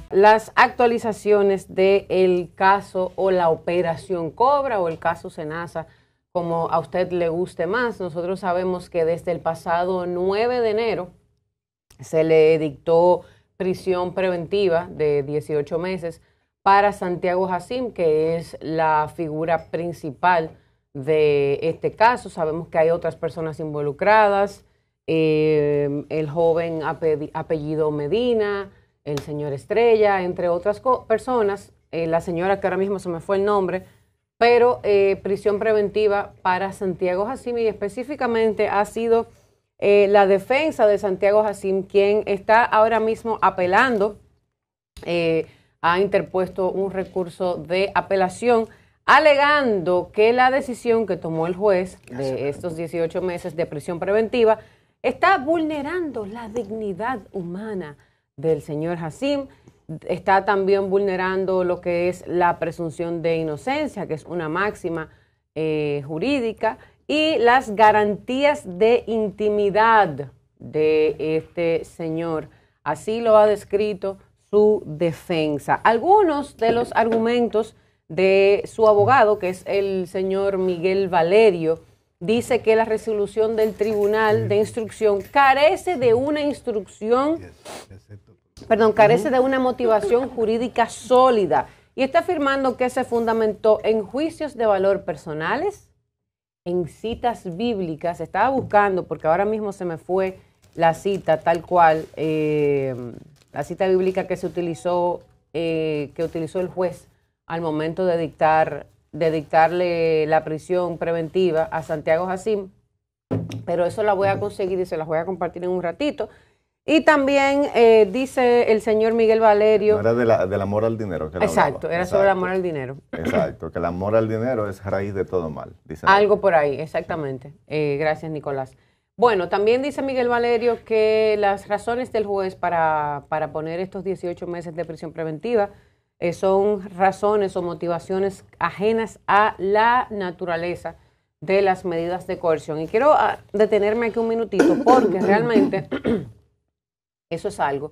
las actualizaciones del caso o la operación Cobra o el caso Senasa, como a usted le guste más. Nosotros sabemos que desde el pasado 9 de enero se le dictó prisión preventiva de 18 meses para Santiago Jacim, que es la figura principal de este caso. Sabemos que hay otras personas involucradas, el joven apellido Medina, el señor Estrella, entre otras personas, la señora que ahora mismo se me fue el nombre, pero prisión preventiva para Santiago Jacim, y específicamente ha sido la defensa de Santiago Jacim quien está ahora mismo apelando, ha interpuesto un recurso de apelación alegando que la decisión que tomó el juez de estos 18 meses de prisión preventiva está vulnerando la dignidad humana del señor Jacim, está también vulnerando lo que es la presunción de inocencia, que es una máxima jurídica, y las garantías de intimidad de este señor. Así lo ha descrito su defensa. Algunos de los argumentos de su abogado, que es el señor Miguel Valerio, dice que la resolución del Tribunal de Instrucción carece de una carece de una motivación jurídica sólida, y está afirmando que se fundamentó en juicios de valor personales, en citas bíblicas. Estaba buscando, porque ahora mismo se me fue la cita tal cual, la cita bíblica que se utilizó, que utilizó el juez al momento de dictarle la prisión preventiva a Santiago Jacim, pero eso la voy a conseguir y se las voy a compartir en un ratito. Y también dice el señor Miguel Valerio... No era del amor al dinero que le Exacto, hablaba. era sobre el amor al dinero. Exacto, que el amor al dinero es raíz de todo mal. Dice algo por ahí, exactamente. Gracias, Nicolás. Bueno, también dice Miguel Valerio que las razones del juez para poner estos 18 meses de prisión preventiva son razones o motivaciones ajenas a la naturaleza de las medidas de coerción. Y quiero detenerme aquí un minutito porque realmente... Eso es algo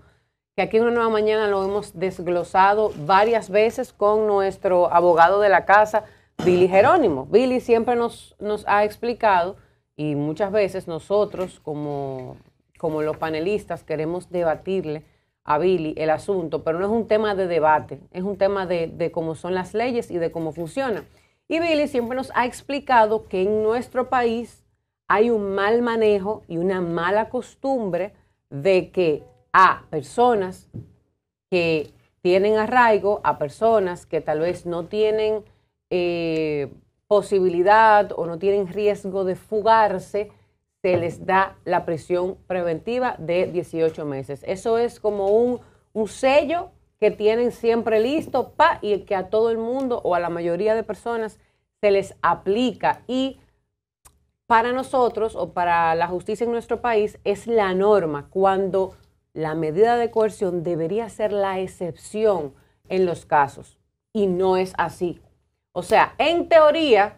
que aquí en Una Nueva Mañana lo hemos desglosado varias veces con nuestro abogado de la casa, Billy Jerónimo. Billy siempre nos ha explicado, y muchas veces nosotros como los panelistas queremos debatirle a Billy el asunto, pero no es un tema de debate, es un tema de cómo son las leyes y de cómo funcionan. Y Billy siempre nos ha explicado que en nuestro país hay un mal manejo y una mala costumbre de que a personas que tienen arraigo, a personas que tal vez no tienen posibilidad o no tienen riesgo de fugarse, se les da la prisión preventiva de 18 meses. Eso es como un sello que tienen siempre listo y que a todo el mundo o a la mayoría de personas se les aplica, y para nosotros o para la justicia en nuestro país es la norma, cuando la medida de coerción debería ser la excepción en los casos, y no es así. O sea, en teoría,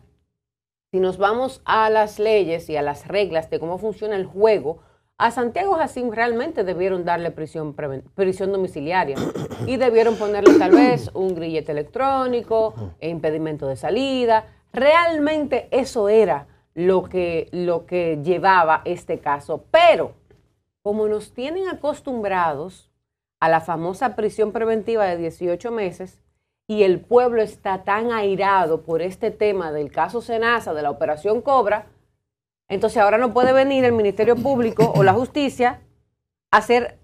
si nos vamos a las leyes y a las reglas de cómo funciona el juego, a Santiago Jacim realmente debieron darle prisión domiciliaria y debieron ponerle tal vez un grillete electrónico, impedimento de salida. Realmente eso era lo que llevaba este caso, pero como nos tienen acostumbrados a la famosa prisión preventiva de 18 meses y el pueblo está tan airado por este tema del caso Senasa, de la operación Cobra, entonces ahora no puede venir el Ministerio Público o la Justicia a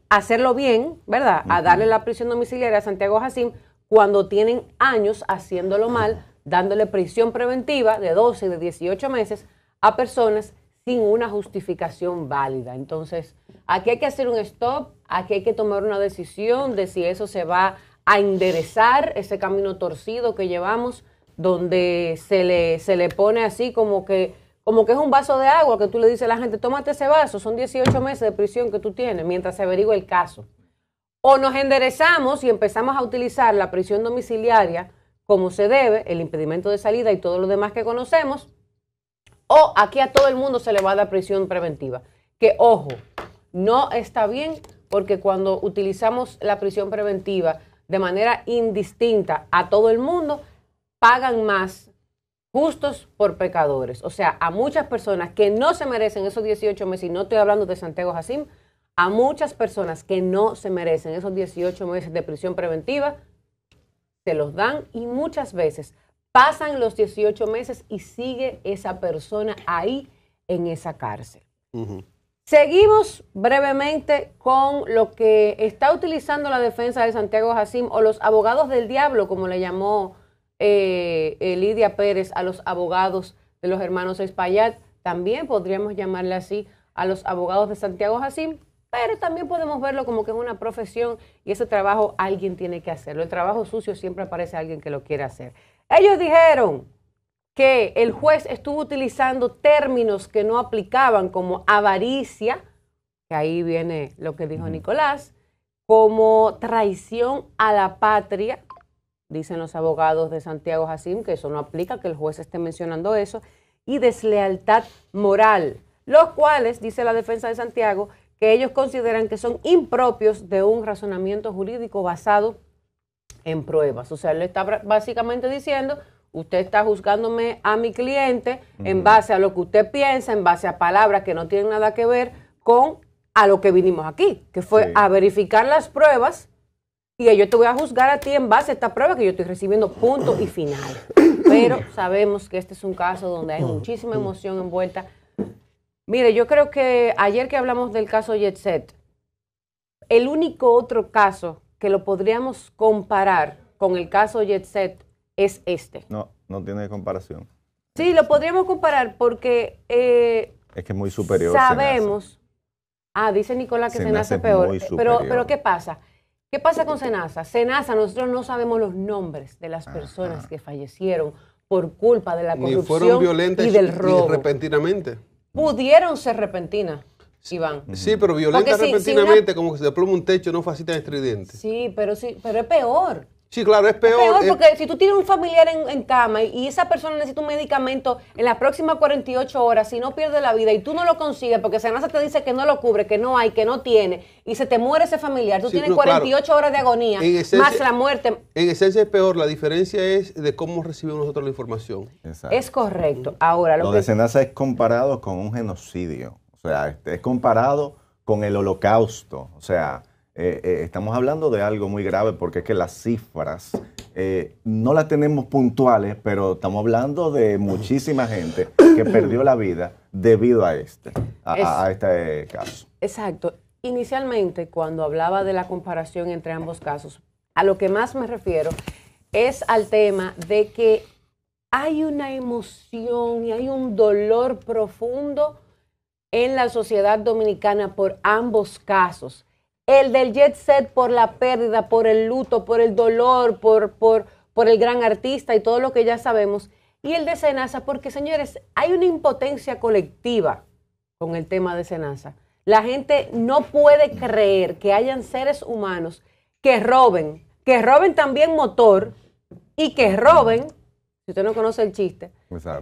hacerlo bien, ¿verdad? A darle la prisión domiciliaria a Santiago Jacim cuando tienen años haciéndolo mal, dándole prisión preventiva de 12 y de 18 meses a personas sin una justificación válida. Entonces, aquí hay que hacer un stop, aquí hay que tomar una decisión de si eso se va a enderezar, ese camino torcido que llevamos, donde se le pone así como que es un vaso de agua, que tú le dices a la gente, tómate ese vaso, son 18 meses de prisión que tú tienes, mientras se averigua el caso. O nos enderezamos y empezamos a utilizar la prisión domiciliaria como se debe, el impedimento de salida y todo lo demás que conocemos, o aquí a todo el mundo se le va a dar prisión preventiva. Que, ojo, no está bien, porque cuando utilizamos la prisión preventiva de manera indistinta a todo el mundo, pagan más justos por pecadores. O sea, a muchas personas que no se merecen esos 18 meses, y no estoy hablando de Santiago Jacín, a muchas personas que no se merecen esos 18 meses de prisión preventiva, se los dan y muchas veces pasan los 18 meses y sigue esa persona ahí en esa cárcel. Seguimos brevemente con lo que está utilizando la defensa de Santiago Jacín o los abogados del diablo, como le llamó Lidia Pérez a los abogados de los hermanos Espaillat. También podríamos llamarle así a los abogados de Santiago Jacín, pero también podemos verlo como que es una profesión y ese trabajo alguien tiene que hacerlo. El trabajo sucio siempre aparece alguien que lo quiere hacer. Ellos dijeron que el juez estuvo utilizando términos que no aplicaban, como avaricia, que ahí viene lo que dijo Nicolás, como traición a la patria, dicen los abogados de Santiago Jacín, que eso no aplica, que el juez esté mencionando eso, y deslealtad moral, los cuales, dice la defensa de Santiago, que ellos consideran que son impropios de un razonamiento jurídico basado en pruebas. O sea, él está básicamente diciendo, usted está juzgándome a mi cliente en base a lo que usted piensa, en base a palabras que no tienen nada que ver con a lo que vinimos aquí, que fue a verificar las pruebas y yo te voy a juzgar a ti en base a esta prueba que yo estoy recibiendo, punto y final. Pero sabemos que este es un caso donde hay muchísima emoción envuelta. Mire, yo creo que ayer que hablamos del caso Yetset, el único otro caso que lo podríamos comparar con el caso Yetset es este. No tiene comparación. Sí, lo podríamos comparar porque es que es muy superior. Sabemos. Dice Nicolás que Senasa es peor. Pero ¿qué pasa? ¿Qué pasa con Senasa? Senasa, nosotros no sabemos los nombres de las personas que fallecieron por culpa de la corrupción ni fueron violentas y del robo. Ni repentinamente. Pudieron ser repentinas, Iván. Sí, pero violentas repentinamente, como que se desploma un techo, no fue así tan estridente. Sí, pero es peor. Sí, claro, es peor. Es peor porque si tú tienes un familiar en cama y esa persona necesita un medicamento en las próximas 48 horas, si no pierde la vida y tú no lo consigues porque Senasa te dice que no lo cubre, que no hay, que no tiene, y se te muere ese familiar, tú tienes 48 horas de agonía, más la muerte. En esencia es peor, la diferencia es de cómo recibimos nosotros la información. Exacto. Es correcto. Ahora, lo de Senasa es comparado con un genocidio, o sea, es comparado con el Holocausto, o sea, estamos hablando de algo muy grave porque es que las cifras no las tenemos puntuales, pero estamos hablando de muchísima gente que perdió la vida debido a este caso. Exacto. Inicialmente, cuando hablaba de la comparación entre ambos casos, a lo que más me refiero es al tema de que hay una emoción y hay un dolor profundo en la sociedad dominicana por ambos casos. El del Yetset por la pérdida, por el luto, por el dolor, por el gran artista y todo lo que ya sabemos. Y el de Senasa porque, señores, hay una impotencia colectiva con el tema de Senasa. La gente no puede creer que hayan seres humanos que roben también motor y que roben, si usted no conoce el chiste,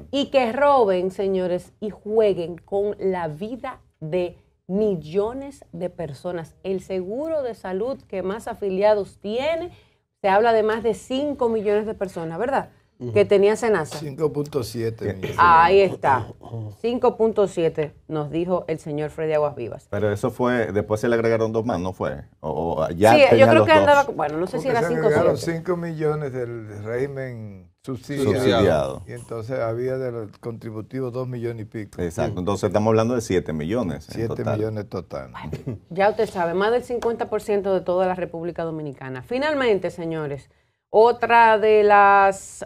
y que roben, señores, y jueguen con la vida de millones de personas. El seguro de salud que más afiliados tiene, se habla de más de 5 millones de personas, ¿verdad? Que tenía Senasa. 5.7 millones. Ahí está. 5.7 nos dijo el señor Freddy Aguas Vivas. Pero eso fue, después se le agregaron 2 más, ¿no fue? O ya sí, yo creo que andaba, dos. bueno, no sé porque si era 5 o 7. Se agregaron 5 millones del régimen subsidiado. Y entonces había del contributivo 2 millones y pico. Exacto, entonces estamos hablando de 7 millones. 7 millones total. Bueno, ya usted sabe, más del 50% de toda la República Dominicana. Finalmente, señores, otra de las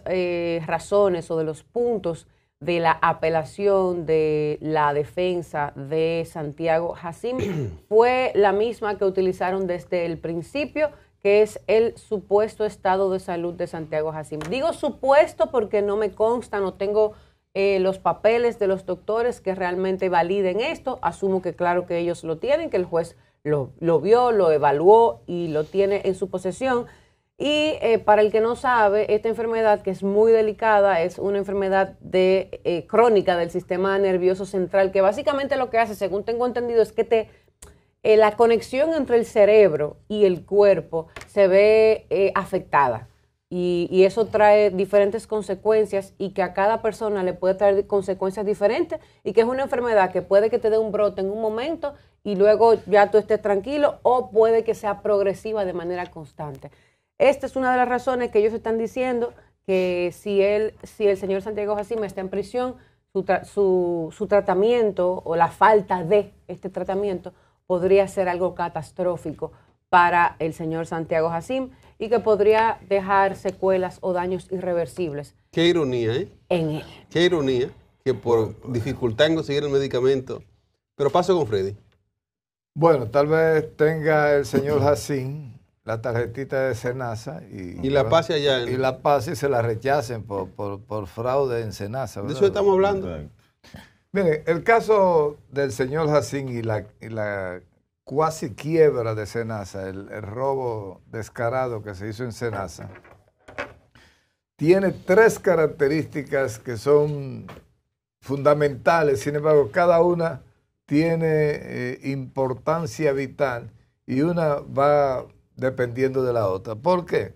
razones o de los puntos de la apelación de la defensa de Santiago Jacín fue la misma que utilizaron desde el principio, que es el supuesto estado de salud de Santiago Jacín. Digo supuesto porque no me consta, no tengo los papeles de los doctores que realmente validen esto. Asumo que claro que ellos lo tienen, que el juez lo vio, lo evaluó y lo tiene en su posesión. Y para el que no sabe, esta enfermedad, que es muy delicada, es una enfermedad crónica del sistema nervioso central, que básicamente lo que hace, según tengo entendido, es que la conexión entre el cerebro y el cuerpo se ve afectada. Y eso trae diferentes consecuencias y que a cada persona le puede traer consecuencias diferentes y que es una enfermedad que puede que te dé un brote en un momento y luego ya tú estés tranquilo, o puede que sea progresiva de manera constante. Esta es una de las razones que ellos están diciendo que si el señor Santiago Jacín está en prisión, su tratamiento o la falta de este tratamiento podría ser algo catastrófico para el señor Santiago Jacín y que podría dejar secuelas o daños irreversibles. Qué ironía, ¿eh? En él. Qué ironía que por dificultad en conseguir el medicamento. Pero paso con Freddy. Bueno, tal vez tenga el señor Jacín la tarjetita de Senasa y la pase allá. Y la pase y se la rechacen por fraude en Senasa. ¿De eso estamos hablando? Miren, el caso del señor Jacín y la cuasi quiebra de Senasa, el robo descarado que se hizo en Senasa, tiene 3 características que son fundamentales. Sin embargo, cada una tiene importancia vital y una va dependiendo de la otra. ¿Por qué?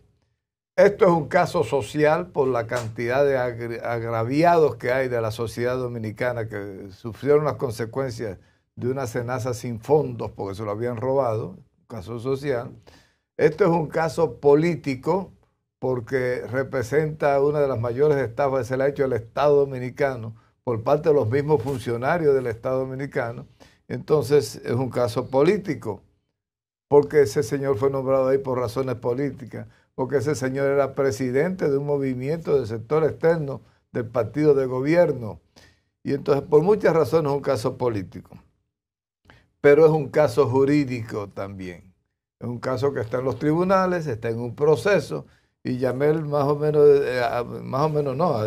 Esto es un caso social por la cantidad de agraviados que hay de la sociedad dominicana que sufrieron las consecuencias de una Senasa sin fondos porque se lo habían robado, un caso social. Esto es un caso político porque representa una de las mayores estafas que se le ha hecho al Estado Dominicano por parte de los mismos funcionarios del Estado Dominicano. Entonces es un caso político porque ese señor fue nombrado ahí por razones políticas, porque ese señor era presidente de un movimiento del sector externo del partido de gobierno. Y entonces por muchas razones es un caso político. Pero es un caso jurídico también. Es un caso que está en los tribunales, está en un proceso, y Yamel más o menos no,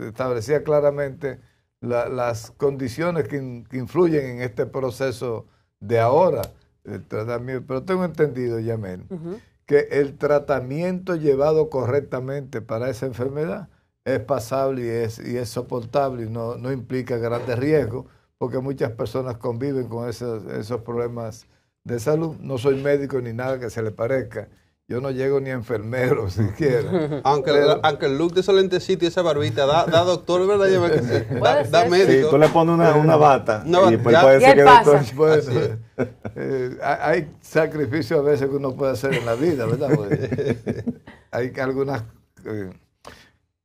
establecía claramente las condiciones que influyen en este proceso de ahora, el tratamiento. Pero tengo entendido, Yamel, que el tratamiento llevado correctamente para esa enfermedad es pasable y es soportable y no implica grandes riesgos, porque muchas personas conviven con esos problemas de salud. No soy médico ni nada que se le parezca. Yo no llego ni a enfermero siquiera. Aunque el look de ese lentecito y esa barbita da doctor, ¿verdad? Da médico. Sí, tú le pones una bata y pues puede ser que después... hay sacrificios a veces que uno puede hacer en la vida, ¿verdad? Hay algunas...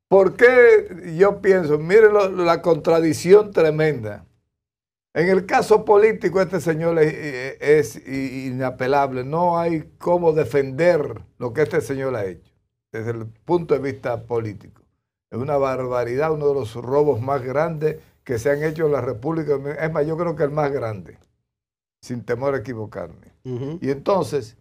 ¿Por qué yo pienso? Miren la contradicción tremenda. En el caso político, este señor es inapelable. No hay cómo defender lo que este señor ha hecho desde el punto de vista político. Es una barbaridad, uno de los robos más grandes que se han hecho en la República Dominicana. Es más, yo creo que el más grande, sin temor a equivocarme. Y entonces,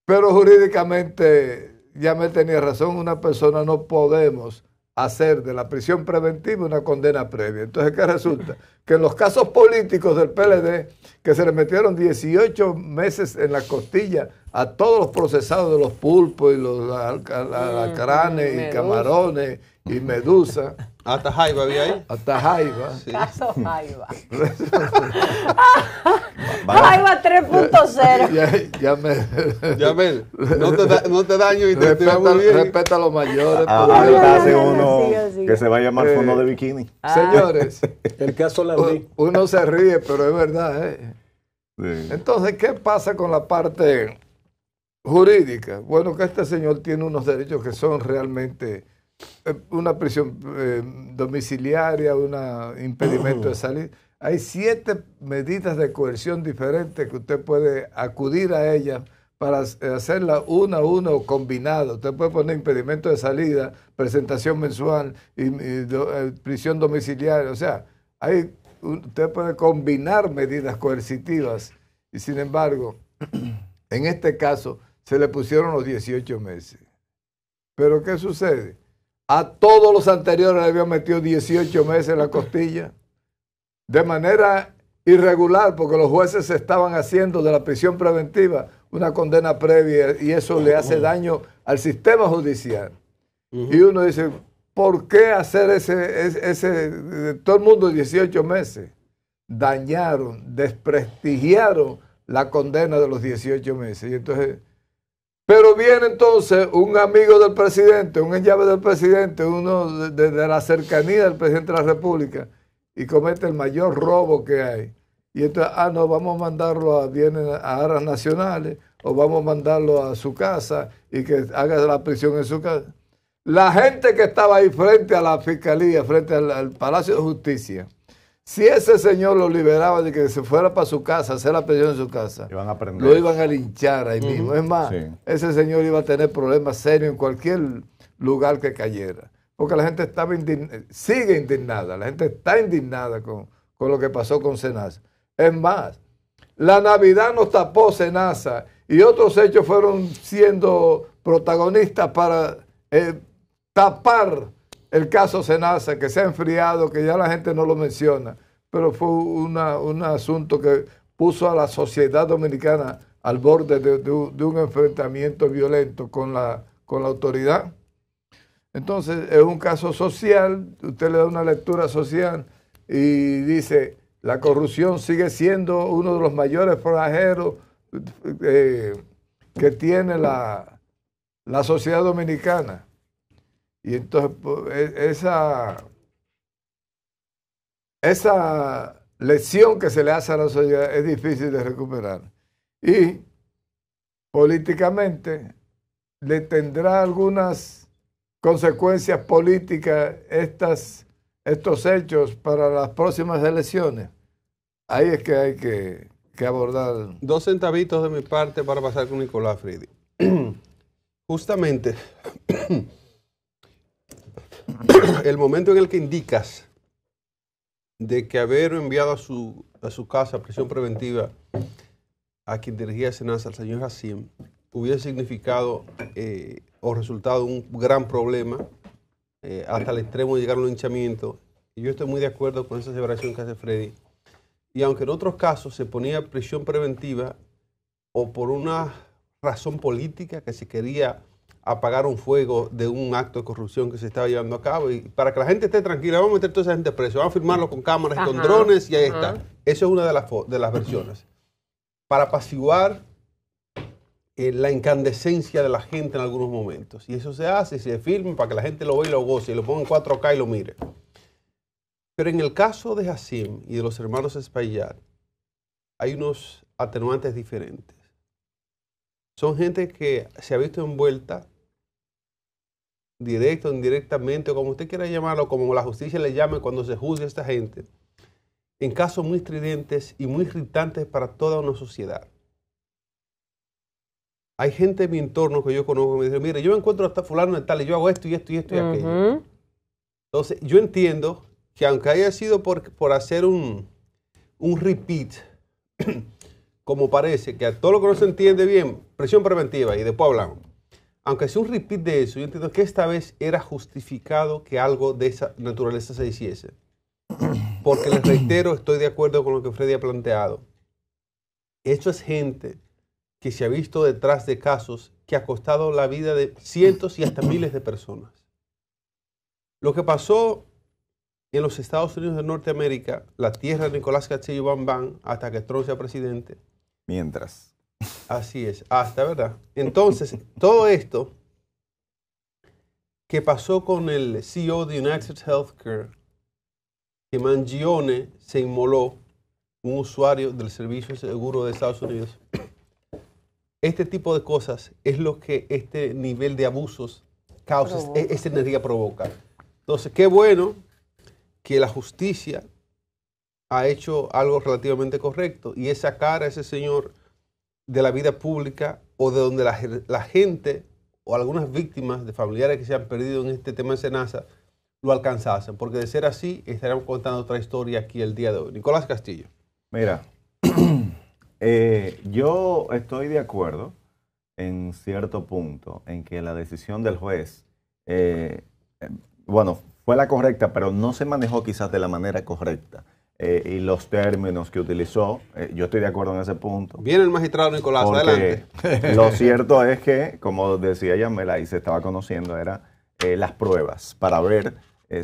pero jurídicamente, ya me tenía razón, una persona no podemos hacer de la prisión preventiva una condena previa. Entonces, ¿qué resulta? Que en los casos políticos del PLD, que se le metieron 18 meses en la costilla a todos los procesados de los pulpos y los alacranes y camarones y medusa. Hasta Jaiba había ahí. Hasta Jaiba. Sí. Caso Jaiba. Jaiba 3.0. Yamel, no te daño y te va muy bien. Respeta a los mayores. Ahorita hace uno que se va a llamar fondo de bikini. Señores, el caso Landí. Uno se ríe, pero es verdad. Sí. Entonces, ¿qué pasa con la parte jurídica? Bueno, que este señor tiene unos derechos que son realmente una prisión domiciliaria, un impedimento de salir. Hay 7 medidas de coerción diferentes que usted puede acudir a ellas para hacerla una a una o combinada. Usted puede poner impedimento de salida, presentación mensual y prisión domiciliaria. O sea, usted puede combinar medidas coercitivas y sin embargo, en este caso se le pusieron los 18 meses. Pero ¿qué sucede? A todos los anteriores le habían metido 18 meses en la costilla de manera irregular porque los jueces estaban haciendo de la prisión preventiva una condena previa y eso le hace daño al sistema judicial. Y uno dice, ¿por qué hacer todo el mundo 18 meses? Dañaron, desprestigiaron la condena de los 18 meses. Y entonces, pero viene entonces un amigo del presidente, un enllave del presidente, uno de la cercanía del presidente de la República, y comete el mayor robo que hay. Y entonces, no, vamos a mandarlo a aras nacionales, o vamos a mandarlo a su casa y que haga la prisión en su casa. La gente que estaba ahí frente a la fiscalía, frente al Palacio de Justicia, si ese señor lo liberaba de que se fuera para su casa, hacer la prisión en su casa, lo iban a linchar ahí mismo. Es más, ese señor iba a tener problemas serios en cualquier lugar que cayera. Porque la gente estaba sigue indignada, la gente está indignada con lo que pasó con Senasa. Es más, la Navidad nos tapó Senasa y otros hechos fueron siendo protagonistas para tapar el caso Senasa, que se ha enfriado, que ya la gente no lo menciona, pero fue un asunto que puso a la sociedad dominicana al borde de un enfrentamiento violento con la autoridad. Entonces, es un caso social, usted le da una lectura social y dice, la corrupción sigue siendo uno de los mayores flagelos que tiene la sociedad dominicana. Y entonces esa lección que se le hace a la sociedad es difícil de recuperar. Y políticamente le tendrá algunas consecuencias políticas estos hechos para las próximas elecciones. Ahí es que hay que abordar. 2 centavitos de mi parte para pasar con Nicolás Freddy. Justamente el momento en el que indicas de que haber enviado a su casa a prisión preventiva a quien dirigía Senasa, al señor Hassim, hubiese significado o resultado un gran problema hasta el extremo de llegar a un linchamiento. Y yo estoy muy de acuerdo con esa aseveración que hace Freddy. Y aunque en otros casos se ponía prisión preventiva o por una razón política que se quería apagar un fuego de un acto de corrupción que se estaba llevando a cabo, y para que la gente esté tranquila, vamos a meter toda esa gente presa, vamos a firmarlo con cámaras y con drones y ahí está. Eso es una de las versiones. Para apaciguar la incandescencia de la gente en algunos momentos. Y eso se hace, se filma para que la gente lo vea y lo goce, y lo ponga en 4K y lo mire. Pero en el caso de Hassim y de los hermanos Espaillat, hay unos atenuantes diferentes. Son gente que se ha visto envuelta, directo o indirectamente, o como usted quiera llamarlo, como la justicia le llame cuando se juzga a esta gente, en casos muy estridentes y muy irritantes para toda una sociedad. Hay gente en mi entorno que yo conozco que me dice, mire, yo me encuentro hasta fulano de tal y yo hago esto y esto y esto y aquello. Entonces, yo entiendo que aunque haya sido por hacer un repeat, como parece, que a todo lo que no se entiende bien, presión preventiva y después hablamos. Aunque sea un repeat de eso, yo entiendo que esta vez era justificado que algo de esa naturaleza se hiciese. Porque les reitero, estoy de acuerdo con lo que Freddy ha planteado. Esto es gente que se ha visto detrás de casos que ha costado la vida de cientos y hasta miles de personas. Lo que pasó en los Estados Unidos de Norteamérica, la tierra de Nicolás Castillo Bambán, hasta que Trump sea presidente. Mientras. Así es, hasta, ¿verdad? Entonces, todo esto que pasó con el CEO de United Healthcare, que Mangione se inmoló, un usuario del Servicio Seguro de Estados Unidos. Este tipo de cosas es lo que este nivel de abusos causa, esta energía provoca. Entonces, qué bueno que la justicia ha hecho algo relativamente correcto y es sacar a ese señor de la vida pública o de donde la gente o algunas víctimas de familiares que se han perdido en este tema de Senasa lo alcanzasen, porque de ser así estaríamos contando otra historia aquí el día de hoy. Nicolás Castillo. Mira, yo estoy de acuerdo en cierto punto en que la decisión del juez, bueno, fue la correcta, pero no se manejó quizás de la manera correcta. Y los términos que utilizó, yo estoy de acuerdo en ese punto. Viene el magistrado Nicolás, adelante. Lo cierto es que, como decía Yamela, y se estaba conociendo, eran las pruebas para ver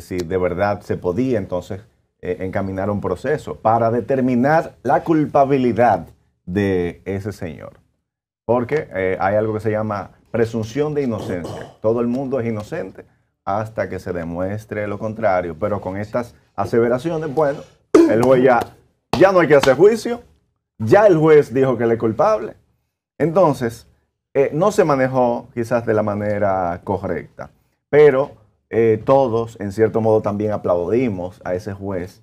si de verdad se podía entonces encaminar un proceso para determinar la culpabilidad de ese señor. Porque hay algo que se llama presunción de inocencia. Todo el mundo es inocente hasta que se demuestre lo contrario. Pero con estas aseveraciones, bueno, el juez ya no hay que hacer juicio. Ya el juez dijo que él es culpable. Entonces, no se manejó quizás de la manera correcta. Pero todos, en cierto modo, también aplaudimos a ese juez.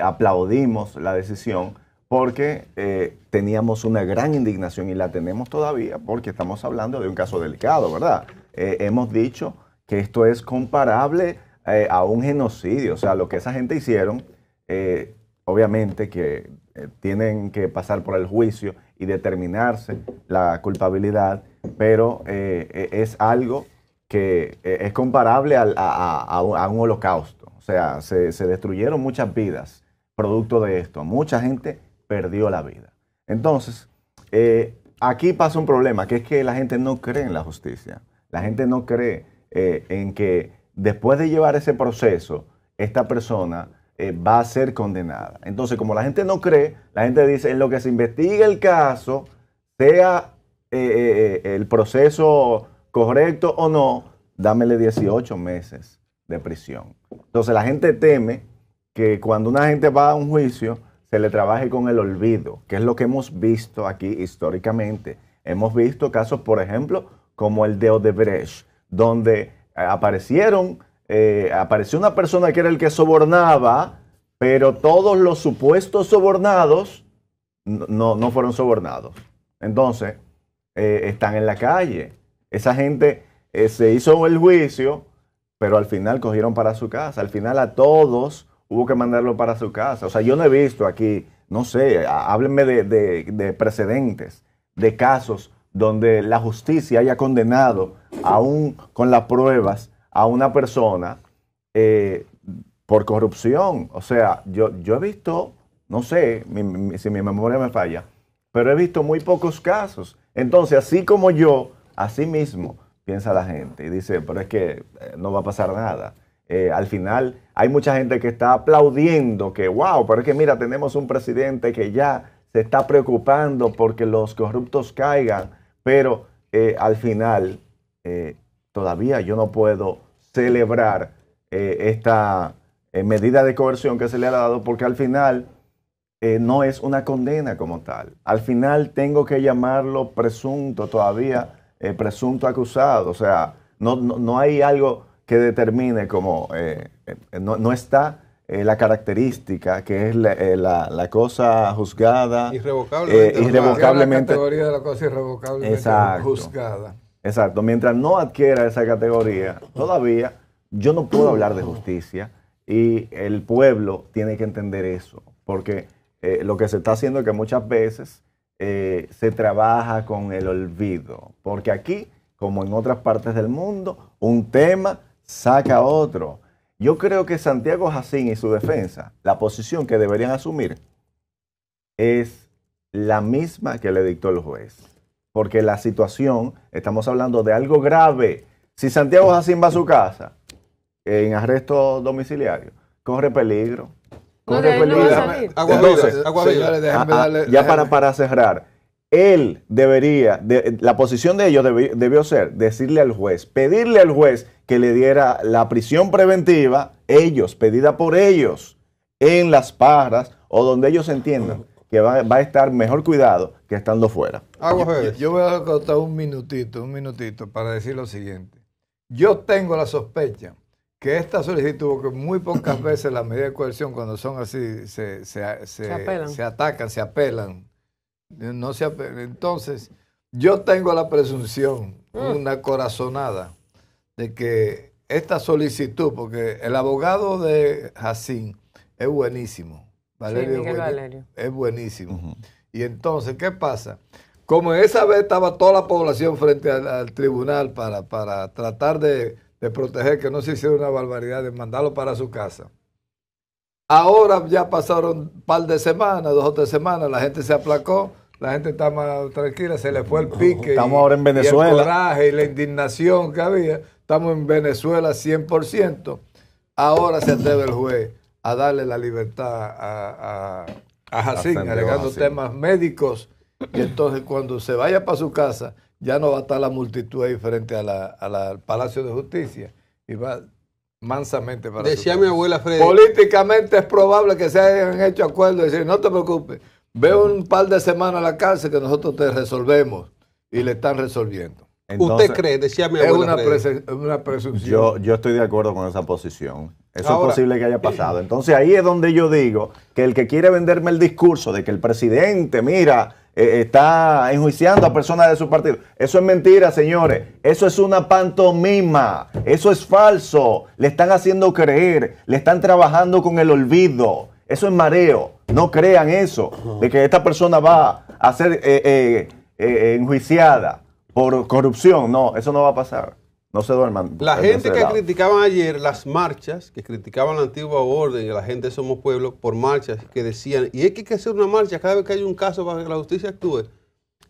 Aplaudimos la decisión porque teníamos una gran indignación y la tenemos todavía porque estamos hablando de un caso delicado, ¿verdad? Hemos dicho que esto es comparable a un genocidio, o sea, lo que esa gente hicieron, obviamente que tienen que pasar por el juicio y determinarse la culpabilidad, pero es algo que es comparable a un holocausto, o sea, se destruyeron muchas vidas producto de esto, mucha gente perdió la vida. Entonces, aquí pasa un problema, que es que la gente no cree en la justicia. La gente no cree en que después de llevar ese proceso, esta persona va a ser condenada. Entonces, como la gente no cree, la gente dice, en lo que se investiga el caso, sea el proceso correcto o no, dámele 18 meses de prisión. Entonces, la gente teme que cuando una gente va a un juicio, se le trabaje con el olvido, que es lo que hemos visto aquí históricamente. Hemos visto casos, por ejemplo, como el de Odebrecht, donde apareció una persona que era el que sobornaba, pero todos los supuestos sobornados no fueron sobornados. Entonces, están en la calle. Esa gente se hizo el juicio, pero al final cogieron para su casa. Al final a todos hubo que mandarlo para su casa. O sea, yo no he visto aquí, no sé, háblenme de precedentes, de casos donde la justicia haya condenado, aún con las pruebas, a una persona por corrupción. O sea, yo he visto, no sé si mi memoria me falla, pero he visto muy pocos casos. Entonces, así como yo, así mismo piensa la gente y dice, pero es que no va a pasar nada. Al final hay mucha gente que está aplaudiendo que, wow, pero es que mira, tenemos un presidente que ya se está preocupando porque los corruptos caigan, pero al final todavía yo no puedo celebrar esta medida de coerción que se le ha dado porque al final no es una condena como tal. Al final tengo que llamarlo presunto todavía, presunto acusado. O sea, no hay algo que determine como, no está la característica que es la cosa juzgada. Irrevocablemente. La categoría de la cosa irrevocablemente juzgada. Exacto. Mientras no adquiera esa categoría, todavía yo no puedo hablar de justicia y el pueblo tiene que entender eso. Porque lo que se está haciendo es que muchas veces se trabaja con el olvido. Porque aquí, como en otras partes del mundo, un tema saca otro. Yo creo que Santiago Jacín y su defensa, la posición que deberían asumir es la misma que le dictó el juez. Porque la situación, estamos hablando de algo grave. Si Santiago Jacín va a su casa en arresto domiciliario, corre peligro. Corre peligro. Para cerrar. Él debería, la posición de ellos debió ser decirle al juez, pedirle al juez que le diera la prisión preventiva, pedida por ellos, en Las Parras o donde ellos entiendan que va a estar mejor cuidado que estando fuera. Yo voy a contar un minutito para decir lo siguiente. Yo tengo la sospecha que esta solicitud, porque muy pocas veces las medidas de coerción cuando son así se atacan, se apelan. No se apelan. Entonces, yo tengo la presunción, una corazonada, de que esta solicitud, porque el abogado de Jacín es buenísimo. Valerio es buenísimo. Y entonces, ¿qué pasa? Como esa vez estaba toda la población frente al tribunal para tratar de proteger que no se hiciera una barbaridad, de mandarlo para su casa. Ahora ya pasaron un par de semanas, 2 o 3 semanas, la gente se aplacó, la gente está más tranquila, se le fue el pique. Estamos ahora en Venezuela. Y el coraje y la indignación que había. Estamos en Venezuela 100%. Ahora se atreve el juez a darle la libertad a Jacín, alegando temas médicos y entonces cuando se vaya para su casa, ya no va a estar la multitud ahí frente al Palacio de Justicia y va mansamente para Decía su mi casa. abuela Freddy. Políticamente es probable que se hayan hecho acuerdos y decir, no te preocupes, ve un par de semanas a la cárcel que nosotros te resolvemos, y le están resolviendo. ¿Usted cree? Decía mi Es abuela una presunción. Yo estoy de acuerdo con esa posición. Eso Ahora, es posible que haya pasado. Entonces ahí es donde yo digo que el que quiere venderme el discurso de que el presidente, mira, está enjuiciando a personas de su partido. Eso es mentira, señores. Eso es una pantomima. Eso es falso. Le están haciendo creer. Le están trabajando con el olvido. Eso es mareo. No crean eso, de que esta persona va a ser enjuiciada por corrupción. No, eso no va a pasar. No se duerman. La gente que criticaban ayer las marchas, que criticaban la antigua orden y la gente de Somos Pueblo por marchas, que decían, y es que hay que hacer una marcha cada vez que hay un caso para que la justicia actúe.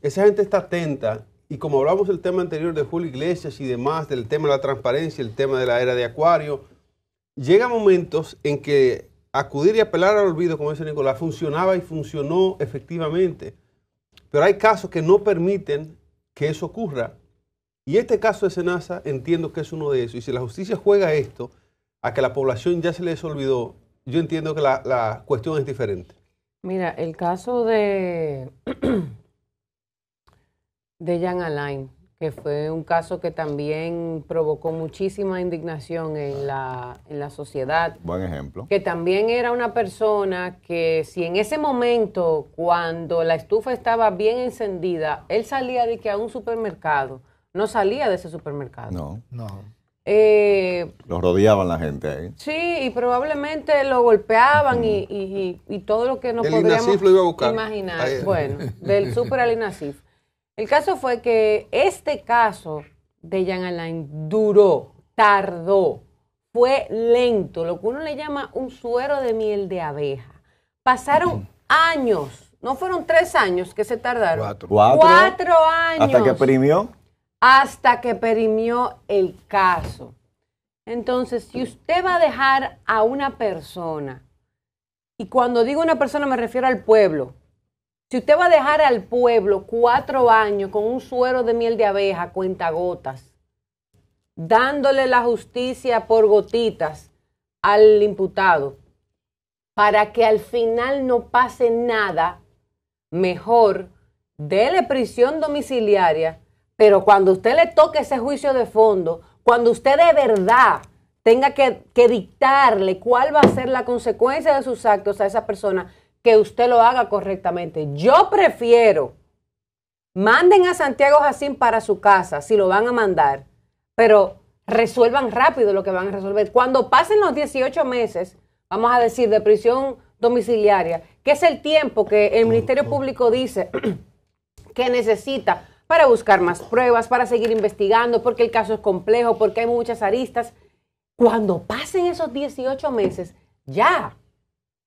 Esa gente está atenta, y como hablamos del tema anterior de Julio Iglesias y demás, del tema de la transparencia, el tema de la era de Acuario, llega momentos en que acudir y apelar al olvido, como dice Nicolás, funcionaba y funcionó efectivamente. Pero hay casos que no permiten que eso ocurra. Y este caso de Senasa entiendo que es uno de esos. Y si la justicia juega esto, a que la población ya se les olvidó, yo entiendo que la cuestión es diferente. Mira, el caso de Jean Alain, que fue un caso que también provocó muchísima indignación en la sociedad. Buen ejemplo. Que también era una persona que si en ese momento, cuando la estufa estaba bien encendida, él salía de que a un supermercado, no salía de ese supermercado. No. Lo rodeaban la gente ahí. Sí, y probablemente lo golpeaban y todo lo que nos podríamos lo iba a buscar. imaginar. Ahí. Bueno, del super al INASIF. El caso fue que este caso de Jean Alain tardó, fue lento, lo que uno le llama un suero de miel de abeja. Pasaron años, no fueron 3 años que se tardaron. 4 años. ¿Hasta que perimió? Hasta que perimió el caso. Entonces, si usted va a dejar a una persona, y cuando digo una persona me refiero al pueblo, si usted va a dejar al pueblo 4 años con un suero de miel de abeja, cuentagotas, dándole la justicia por gotitas al imputado, para que al final no pase nada, mejor dele prisión domiciliaria, pero cuando usted le toque ese juicio de fondo, cuando usted de verdad tenga que dictarle cuál va a ser la consecuencia de sus actos a esa persona, que usted lo haga correctamente. Yo prefiero, manden a Santiago Jacín para su casa, si lo van a mandar, pero resuelvan rápido lo que van a resolver. Cuando pasen los 18 meses, vamos a decir, de prisión domiciliaria, que es el tiempo que el Ministerio Público dice que necesita para buscar más pruebas, para seguir investigando, porque el caso es complejo, porque hay muchas aristas. Cuando pasen esos 18 meses, ya,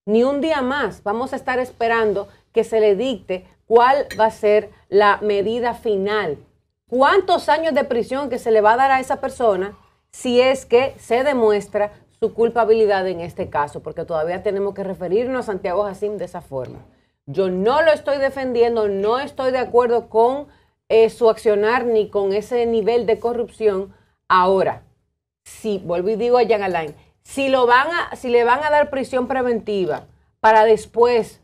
ni un día más, vamos a estar esperando que se le dicte cuál va a ser la medida final. ¿Cuántos años de prisión que se le va a dar a esa persona si es que se demuestra su culpabilidad en este caso? Porque todavía tenemos que referirnos a Santiago Jacín de esa forma. Yo no lo estoy defendiendo, no estoy de acuerdo con su accionar ni con ese nivel de corrupción. Ahora, si vuelvo y digo a Jean Alain, si le van a dar prisión preventiva para después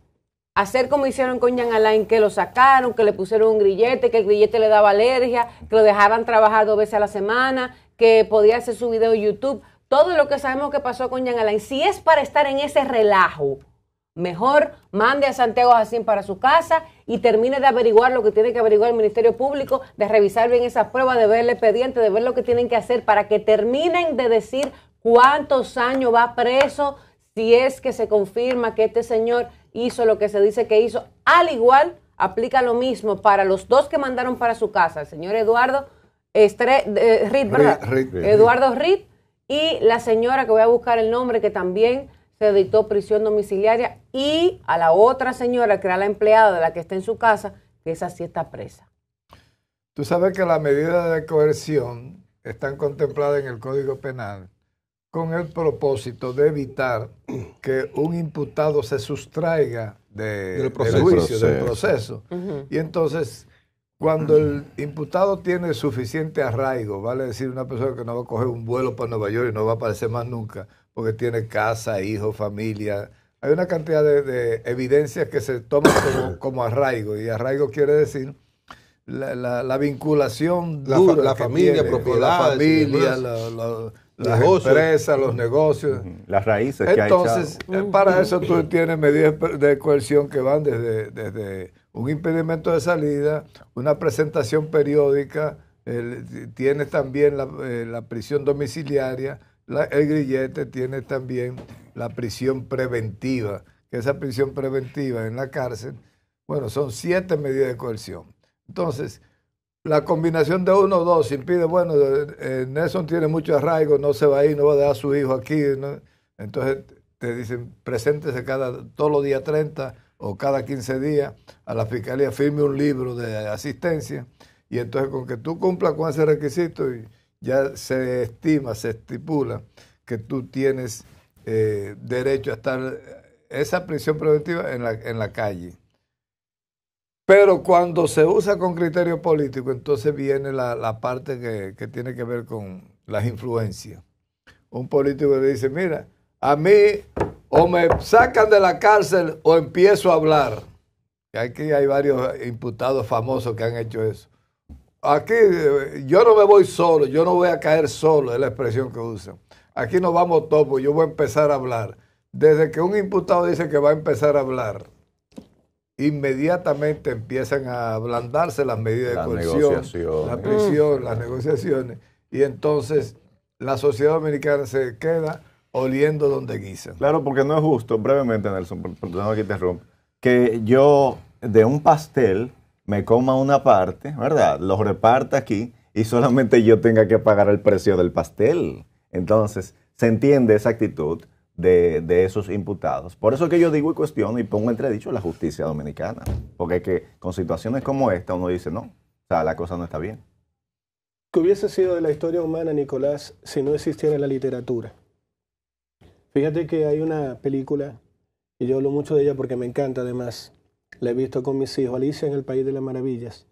hacer como hicieron con Jean Alain, que lo sacaron, que le pusieron un grillete, que el grillete le daba alergia, que lo dejaran trabajar 2 veces a la semana, que podía hacer su video en YouTube, todo lo que sabemos que pasó con Jean Alain, si es para estar en ese relajo, mejor mande a Santiago Jacín para su casa y termine de averiguar lo que tiene que averiguar el Ministerio Público, de revisar bien esas pruebas, de ver el expediente, de ver lo que tienen que hacer para que terminen de decir cuántos años va preso si es que se confirma que este señor hizo lo que se dice que hizo. Al igual, aplica lo mismo para los 2 que mandaron para su casa, el señor Eduardo Reed, ¿verdad? Eduardo Reed y la señora, que voy a buscar el nombre, que también se dictó prisión domiciliaria, y a la otra señora, que era la empleada de la que está en su casa, que esa sí está presa. Tú sabes que las medidas de coerción están contempladas en el Código Penal con el propósito de evitar que un imputado se sustraiga del proceso. juicio, del proceso. Y entonces, cuando el imputado tiene suficiente arraigo, vale decir, una persona que no va a coger un vuelo para Nueva York y no va a aparecer más nunca, porque tiene casa, hijos, familia. Hay una cantidad de evidencias que se toman como arraigo, y arraigo quiere decir la vinculación dura la que familia, tiene, propiedades, la familia, las empresas, los negocios. Las raíces que Entonces, ha echado. para eso tú tienes medidas de coerción que van desde un impedimento de salida, una presentación periódica, tienes también la prisión domiciliaria, el grillete, tiene también la prisión preventiva, que esa prisión preventiva en la cárcel, bueno, son 7 medidas de coerción. Entonces, la combinación de uno o dos impide, bueno, Nelson tiene mucho arraigo, no se va a ir, no va a dejar a su hijo aquí, ¿no? Entonces te dicen, preséntese todos los días 30 o cada 15 días a la fiscalía, firme un libro de asistencia, y entonces con que tú cumplas con ese requisito, ya se estipula que tú tienes derecho a estar esa prisión preventiva en la calle. Pero cuando se usa con criterio político, entonces viene la parte que tiene que ver con las influencias. Un político le dice, mira, a mí o me sacan de la cárcel o empiezo a hablar. Y aquí hay varios imputados famosos que han hecho eso. Aquí yo no me voy solo, yo no voy a caer solo, es la expresión que usan. Aquí nos vamos todos, yo voy a empezar a hablar. Desde que un imputado dice que va a empezar a hablar, inmediatamente empiezan a ablandarse las medidas de coerción, la prisión, las negociaciones, y entonces la sociedad dominicana se queda oliendo donde guisa. Claro, porque no es justo, brevemente, Nelson, perdón que te interrumpa, que yo de un pastel me coma una parte, ¿verdad? Lo reparta aquí y solamente yo tenga que pagar el precio del pastel. Entonces, se entiende esa actitud de esos imputados. Por eso que yo digo y cuestiono y pongo entredicho la justicia dominicana. Porque es que con situaciones como esta uno dice, no, o sea, la cosa no está bien. ¿Qué hubiese sido de la historia humana, Nicolás, si no existiera la literatura? Fíjate que hay una película, y yo hablo mucho de ella porque me encanta además, la he visto con mis hijos, Alicia en el País de las Maravillas.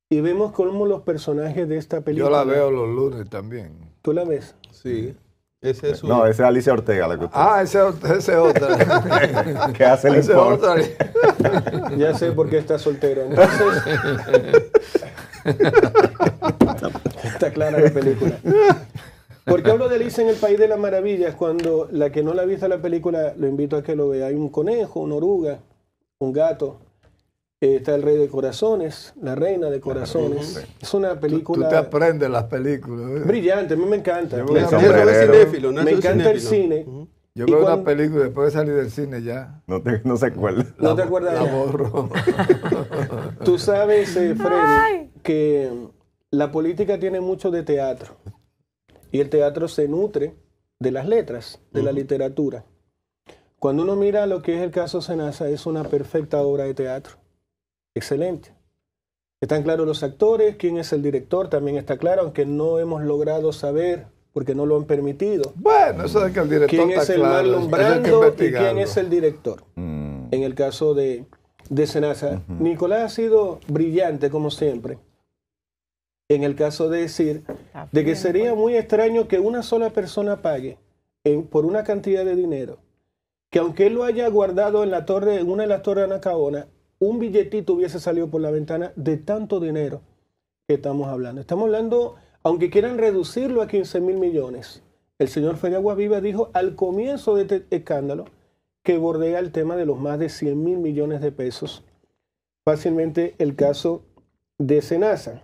Y vemos cómo los personajes de esta película... Yo la veo los lunes también. ¿Tú la ves? Sí. Ese es No, esa es Alicia Ortega la que usted Ese es otra. que hace el Ese es informe. otra. Ya sé por qué está soltero. Entonces, está clara la película. ¿Por qué hablo de Alicia en el País de las Maravillas? Cuando la que no la ha visto la película, lo invito a que lo vea. Hay un conejo, una oruga, un gato. Está el rey de corazones, la reina de corazones. Es una película... Tú te aprendes las películas. ¿Eh? Brillante, a mí me encanta. Yo veo Me encanta el cine. Yo veo una película después de salir del cine ya. No se acuerda. ¿No te acuerdas? La borro. Tú sabes, Freddy, que la política tiene mucho de teatro. Y el teatro se nutre de las letras, de la literatura. Cuando uno mira lo que es el caso Senasa, es una perfecta obra de teatro. Excelente. Están claros los actores, quién es el director, también está claro, aunque no hemos logrado saber, porque no lo han permitido. Bueno, eso de que el director ¿Quién está es el claro, Marlon eso Brando hay que y quién es el director? En el caso de Senasa. Nicolás ha sido brillante, como siempre, en el caso de decir de que sería muy extraño que una sola persona pague por una cantidad de dinero, que aunque él lo haya guardado en una de las torres de Anacaona, un billetito hubiese salido por la ventana de tanto dinero que estamos hablando. Estamos hablando, aunque quieran reducirlo a 15.000 millones, el señor Fede Aguaviva dijo al comienzo de este escándalo que bordea el tema de los más de 100.000 millones de pesos. Fácilmente el caso de Senasa.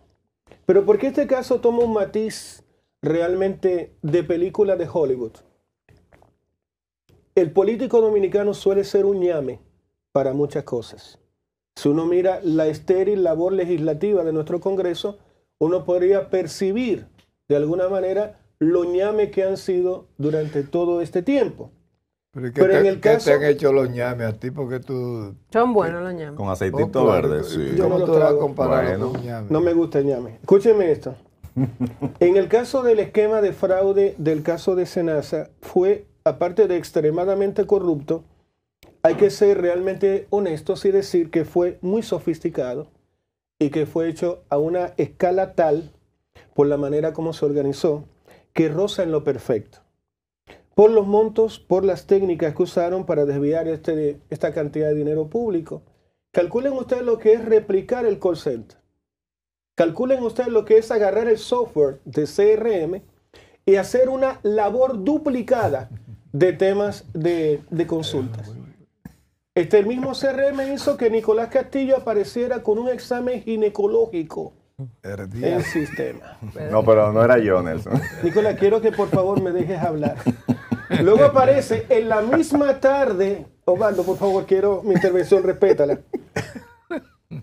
Pero ¿por qué este caso toma un matiz realmente de película de Hollywood? El político dominicano suele ser un ñame para muchas cosas. Si uno mira la estéril labor legislativa de nuestro Congreso, uno podría percibir de alguna manera lo ñame que han sido durante todo este tiempo. Pero en el caso... ¿Qué te han hecho los ñames a ti? Porque tú... Son buenos los ñames. Con aceitito verde, sí. ¿Cómo no tú vas a trago. comparar Bueno. con ñame? No me gusta el ñame. Escúcheme esto. En el caso del esquema de fraude del caso de Senasa, fue, aparte de extremadamente corrupto, hay que ser realmente honestos y decir que fue muy sofisticado y que fue hecho a una escala tal, por la manera como se organizó, que roza en lo perfecto. Por los montos, por las técnicas que usaron para desviar esta cantidad de dinero público. Calculen ustedes lo que es replicar el call center. Calculen ustedes lo que es agarrar el software de CRM y hacer una labor duplicada de temas de consultas. El mismo CRM hizo que Nicolás Castillo apareciera con un examen ginecológico en el sistema. No, pero no era yo, Nelson. Nicolás, quiero que por favor me dejes hablar. Luego aparece en la misma tarde, Osvaldo, por favor, quiero mi intervención, respétala.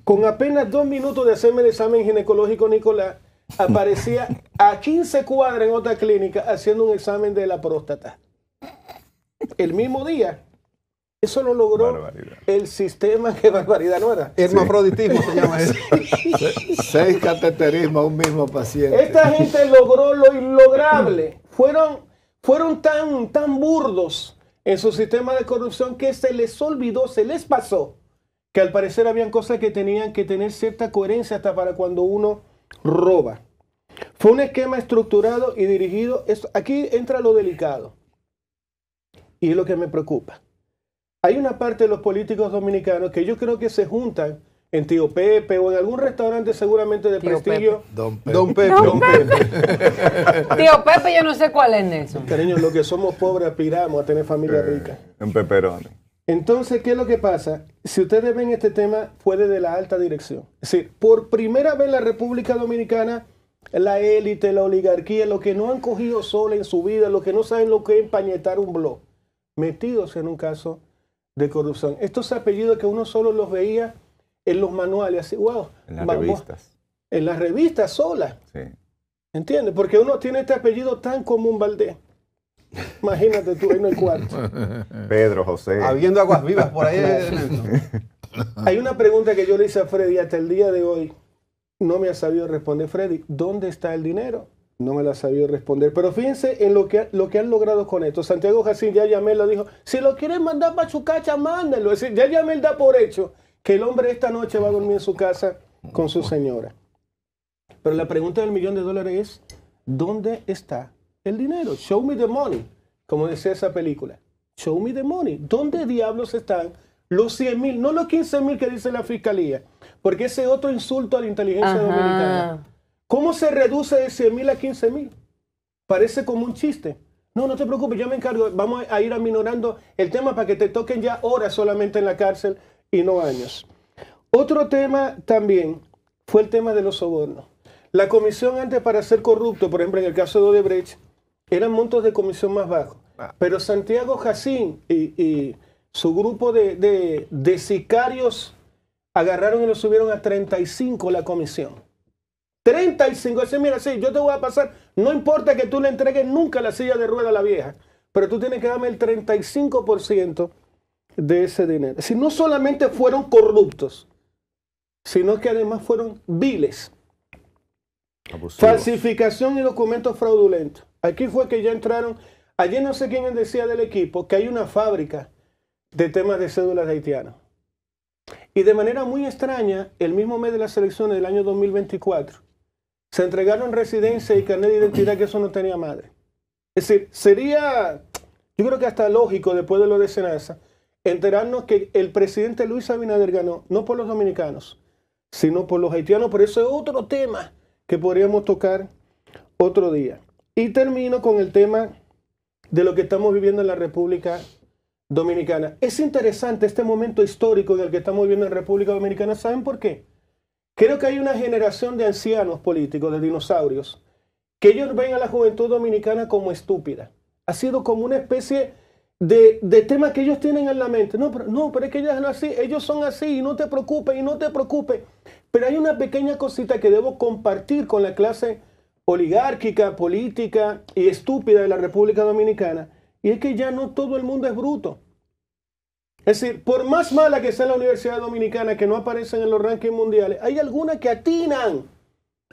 Con apenas 2 minutos de hacerme el examen ginecológico, Nicolás aparecía a 15 cuadras en otra clínica haciendo un examen de la próstata. El mismo día. Eso lo logró el sistema. ¡Qué barbaridad! ¿No era? Hermafroditismo se llama eso. 6 cateterismos a un mismo paciente. Esta gente logró lo inlograble. Fueron tan burdos en su sistema de corrupción que se les olvidó, se les pasó, que al parecer habían cosas que tenían que tener cierta coherencia hasta para cuando uno roba. Fue un esquema estructurado y dirigido. Aquí entra lo delicado. Y es lo que me preocupa. Hay una parte de los políticos dominicanos que yo creo que se juntan en Tío Pepe o en algún restaurante seguramente de prestigio. Don Pepe. Don Pepe. Don Pepe. Tío Pepe, yo no sé cuál es, Nelson. Cariño, los que somos pobres aspiramos a tener familia rica. Un peperoni. Entonces, ¿qué es lo que pasa? Si ustedes ven este tema, fue desde la alta dirección. Es decir, por primera vez en la República Dominicana, la élite, la oligarquía, los que no han cogido sol en su vida, los que no saben lo que es empañetar un blog, metidos en un caso de corrupción. Estos apellidos que uno solo los veía en los manuales, así, wow. En las revistas. En las revistas solas. Sí. ¿Entiendes? Porque uno tiene este apellido tan común, Valdés. Imagínate tú, ahí no hay cuarto. Pedro, José. Habiendo aguas vivas por ahí. Hay una pregunta que yo le hice a Freddy hasta el día de hoy. No me ha sabido responder. Freddy, ¿dónde está el dinero? No me la ha sabido responder. Pero fíjense en lo que han logrado con esto. Santiago Jacín ya Yamel lo dijo. Si lo quieren mandar para su casa, mándenlo. Es decir, ya Yamel da por hecho que el hombre esta noche va a dormir en su casa con su señora. Pero la pregunta del $1.000.000 es, ¿dónde está el dinero? Show me the money, como decía esa película. Show me the money. ¿Dónde diablos están los 100.000? No los 15.000 que dice la fiscalía. Porque ese es otro insulto a la inteligencia dominicana. ¿Cómo se reduce de 100.000 a 15.000? Parece como un chiste. No, no te preocupes, yo me encargo. Vamos a ir aminorando el tema para que te toquen ya horas solamente en la cárcel y no años. Otro tema también fue el tema de los sobornos. La comisión antes para ser corrupto, por ejemplo en el caso de Odebrecht, eran montos de comisión más bajos. Pero Santiago Jacín y su grupo de sicarios agarraron y lo subieron a 35 la comisión. 35. Dice, mira, sí, yo te voy a pasar. No importa que tú le entregues nunca la silla de rueda a la vieja, pero tú tienes que darme el 35% de ese dinero. Si no solamente fueron corruptos, sino que además fueron viles. Abusivos. Falsificación y documentos fraudulentos. Aquí fue que ya entraron. Ayer no sé quién decía del equipo que hay una fábrica de temas de cédulas de haitianos. Y de manera muy extraña, el mismo mes de las elecciones del año 2024, se entregaron residencia y carnet de identidad que eso no tenía madre. Es decir, sería, yo creo que hasta lógico, después de lo de Senasa, enterarnos que el presidente Luis Abinader ganó, no por los dominicanos, sino por los haitianos. Por eso es otro tema que podríamos tocar otro día. Y termino con el tema de lo que estamos viviendo en la República Dominicana. Es interesante este momento histórico en el que estamos viviendo en la República Dominicana. ¿Saben por qué? Creo que hay una generación de ancianos políticos, de dinosaurios, que ellos ven a la juventud dominicana como estúpida. Ha sido como una especie de tema que ellos tienen en la mente. No, pero es que ellos son así, y no te preocupes, y no te preocupes. Pero hay una pequeña cosita que debo compartir con la clase oligárquica, política y estúpida de la República Dominicana, y es que ya no todo el mundo es bruto. Es decir, por más mala que sea la Universidad Dominicana, que no aparecen en los rankings mundiales, hay algunas que atinan,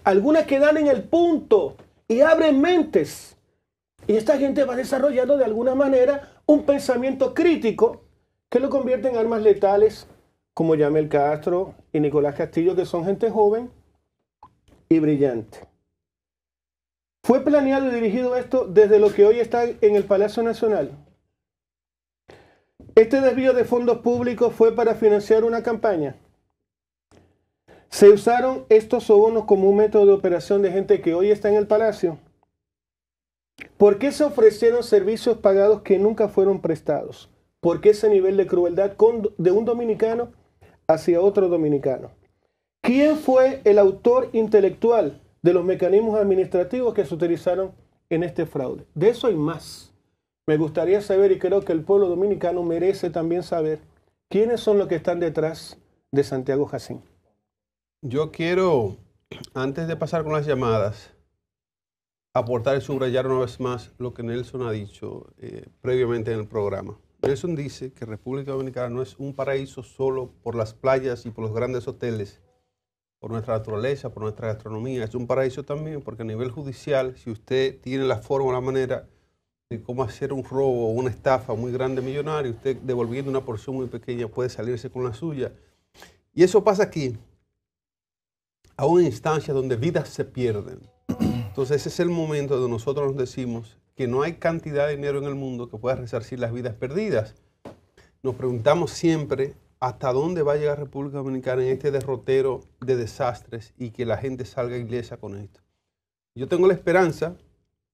algunas que dan en el punto y abren mentes. Y esta gente va desarrollando de alguna manera un pensamiento crítico que lo convierten en armas letales, como Yamel Castro y Nicolás Castillo, que son gente joven y brillante. ¿Fue planeado y dirigido esto desde lo que hoy está en el Palacio Nacional? ¿Este desvío de fondos públicos fue para financiar una campaña? ¿Se usaron estos sobornos como un método de operación de gente que hoy está en el Palacio? ¿Por qué se ofrecieron servicios pagados que nunca fueron prestados? ¿Por qué ese nivel de crueldad de un dominicano hacia otro dominicano? ¿Quién fue el autor intelectual de los mecanismos administrativos que se utilizaron en este fraude? De eso hay más. Me gustaría saber, y creo que el pueblo dominicano merece también saber, quiénes son los que están detrás de Santiago Jacín. Yo quiero, antes de pasar con las llamadas, aportar y subrayar una vez más lo que Nelson ha dicho previamente en el programa. Nelson dice que República Dominicana no es un paraíso solo por las playas y por los grandes hoteles, por nuestra naturaleza, por nuestra gastronomía. Es un paraíso también porque a nivel judicial, si usted tiene la forma o la manera de cómo hacer un robo o una estafa muy grande millonario, usted devolviendo una porción muy pequeña puede salirse con la suya. Y eso pasa aquí, a una instancia donde vidas se pierden. Entonces ese es el momento donde nosotros nos decimos que no hay cantidad de dinero en el mundo que pueda resarcir las vidas perdidas. Nos preguntamos siempre hasta dónde va a llegar República Dominicana en este derrotero de desastres y que la gente salga ilesa con esto. Yo tengo la esperanza,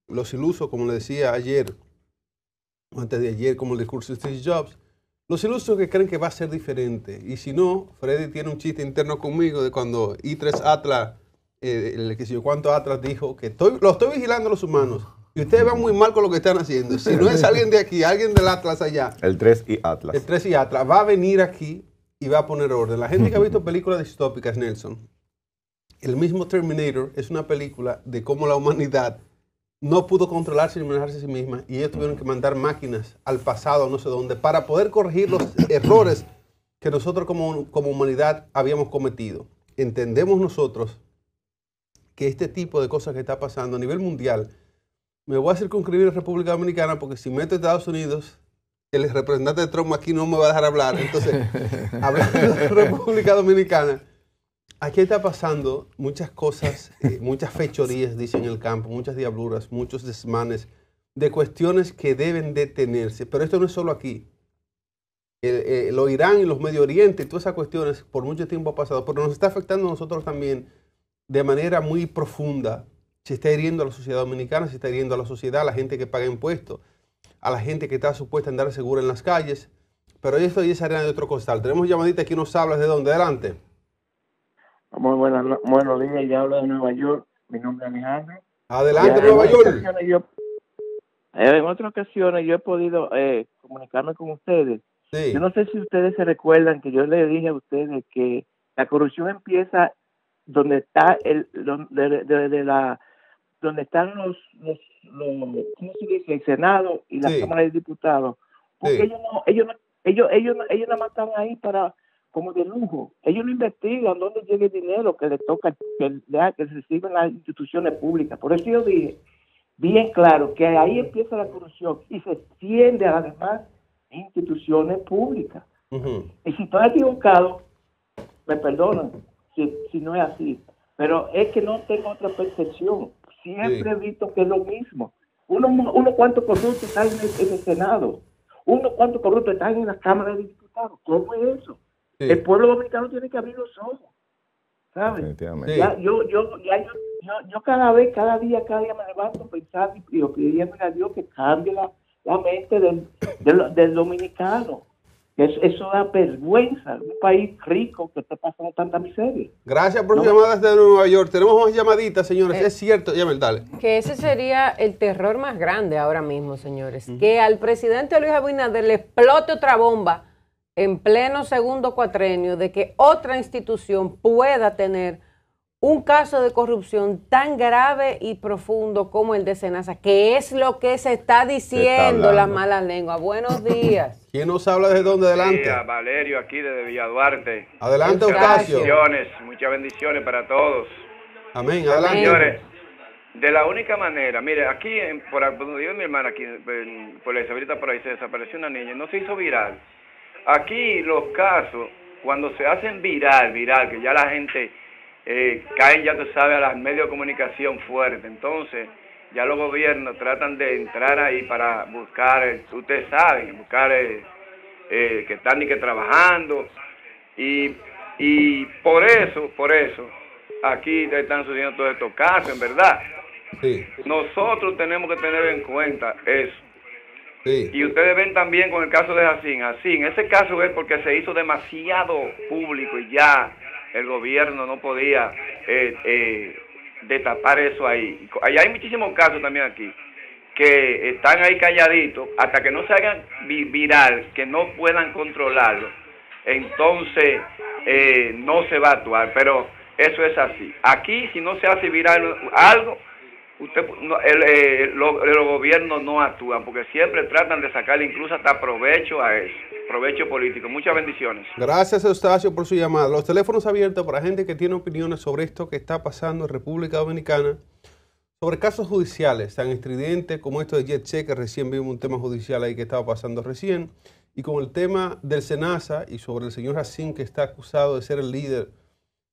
los ilusos, como le decía ayer, o antes de ayer, como el discurso de Steve Jobs, los ilusos que creen que va a ser diferente. Y si no, Freddy tiene un chiste interno conmigo de cuando I3 Atlas, el que sé yo cuánto Atlas dijo que lo estoy vigilando a los humanos y ustedes van muy mal con lo que están haciendo. Si no es alguien de aquí, alguien del Atlas allá. El 3 y Atlas. El 3 y Atlas va a venir aquí y va a poner orden. La gente que ha visto películas distópicas, Nelson, el mismo Terminator es una película de cómo la humanidad no pudo controlarse ni manejarse a sí misma y ellos tuvieron que mandar máquinas al pasado, no sé dónde, para poder corregir los errores que nosotros como humanidad habíamos cometido. Entendemos nosotros que este tipo de cosas que está pasando a nivel mundial, me voy a circunscribir en República Dominicana porque si meto a Estados Unidos, el representante de Trump aquí no me va a dejar hablar. Entonces, hablando de República Dominicana, aquí está pasando muchas cosas, muchas fechorías, dicen en el campo, muchas diabluras, muchos desmanes de cuestiones que deben detenerse. Pero esto no es solo aquí. Lo Irán y los Medio Oriente y todas esas cuestiones por mucho tiempo ha pasado, pero nos está afectando a nosotros también de manera muy profunda. Se está hiriendo a la sociedad dominicana, se está hiriendo a la sociedad, a la gente que paga impuestos, a la gente que está supuesta a andar segura en las calles. Pero esto es arena de otro costal. Tenemos llamadita aquí, nos hablas de dónde. Adelante. Muy buenos días, ya hablo de Nueva York. Mi nombre es Alejandro. Adelante, Nueva York. En otras ocasiones yo he podido comunicarme con ustedes. Sí. Yo no sé si ustedes se recuerdan que yo les dije a ustedes que la corrupción empieza donde está donde están los ¿cómo se dice? El Senado y la Cámara de Diputados, porque ellos nada más están ahí para como de lujo. Ellos no investigan dónde llega el dinero que le toca que reciben las instituciones públicas. Por eso yo dije bien claro que ahí empieza la corrupción y se extiende a las demás instituciones públicas. Y si estoy equivocado, me perdonan si no es así, pero es que no tengo otra percepción. Siempre he visto que es lo mismo. Uno cuántos corruptos están en el Senado, uno cuántos corruptos están en la Cámara de Diputados. ¿Cómo es eso? Sí. El pueblo dominicano tiene que abrir los ojos, ¿sabes? Sí. Yo cada día me levanto pensando y pidiéndole a Dios que cambie la mente del dominicano. Eso da vergüenza, un país rico que está pasando tanta miseria. Gracias por sus llamadas de Nueva York. Tenemos más llamaditas, señores. Es cierto, dale. Que ese sería el terror más grande ahora mismo, señores. Que al presidente Luis Abinader le explote otra bomba en pleno segundo cuatrenio de que otra institución pueda tener un caso de corrupción tan grave y profundo como el de Senasa, que es lo que se está diciendo las malas lenguas. Buenos días. ¿Quién nos habla desde dónde? Adelante. Sí, Valerio, aquí desde Villa Duarte. Adelante, Ocasio. Muchas bendiciones para todos. Amén, adelante. Señores, de la única manera, mire, aquí, por donde vive mi hermana, aquí, por la Isabelita, por ahí se desapareció una niña, no se hizo viral. aquí los casos, cuando se hacen viral, que ya la gente cae, ya tú sabes, a los medios de comunicación fuerte, entonces ya los gobiernos tratan de entrar ahí para buscar, ustedes saben, buscar que están ni que trabajando, y por eso, aquí están sucediendo todos estos casos, en verdad. Sí. Nosotros tenemos que tener en cuenta eso. Sí. Y ustedes ven también con el caso de Jacín, ese caso es porque se hizo demasiado público y ya el gobierno no podía destapar eso ahí. Y hay muchísimos casos también aquí que están ahí calladitos hasta que no se hagan viral, que no puedan controlarlo, entonces no se va a actuar, pero eso es así. Aquí si no se hace viral algo, los gobiernos no actúan porque siempre tratan de sacarle incluso hasta provecho a eso, provecho político. Muchas bendiciones. Gracias, Eustacio, por su llamada. Los teléfonos abiertos para gente que tiene opiniones sobre esto que está pasando en República Dominicana, sobre casos judiciales tan estridentes como esto de Jet, que recién vimos un tema judicial ahí que estaba pasando recién, y con el tema del SENASA y sobre el señor Jacín, que está acusado de ser el líder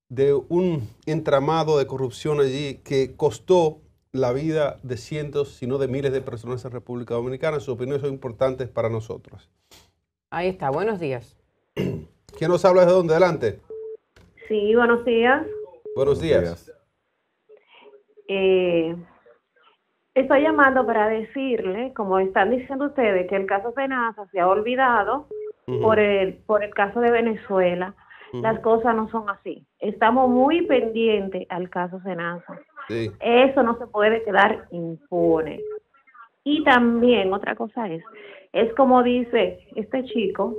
de un entramado de corrupción allí que costó la vida de cientos, si no de miles de personas en República Dominicana. Sus opiniones son importantes para nosotros. Ahí está, buenos días. ¿Quién nos habla desde dónde? Adelante. Sí, buenos días. Buenos días. Estoy llamando para decirle, como están diciendo ustedes, que el caso SENASA se ha olvidado por el caso de Venezuela. Las cosas no son así. Estamos muy pendientes al caso SENASA. Sí. Eso no se puede quedar impune. Y también otra cosa es como dice este chico,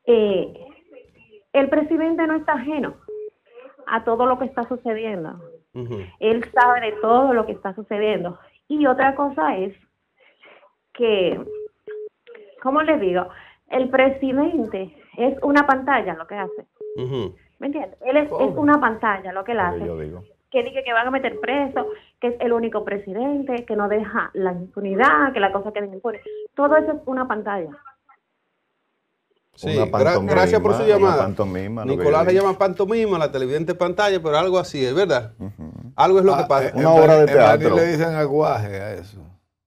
el presidente no está ajeno a todo lo que está sucediendo. Él sabe de todo lo que está sucediendo. Y otra cosa es que, ¿cómo le digo? El presidente es una pantalla lo que hace. ¿Me entiendes? Él es una pantalla lo que él hace. Que dice que van a meter preso, que es el único presidente, que no deja la impunidad, que la cosa queda impune. Todo eso es una pantalla. Sí, gracias por su llamada. Nicolás le llama pantomima, la televidente pantalla, pero algo así, es verdad. Algo es lo que pasa. Una obra de teatro. le dicen aguaje a eso.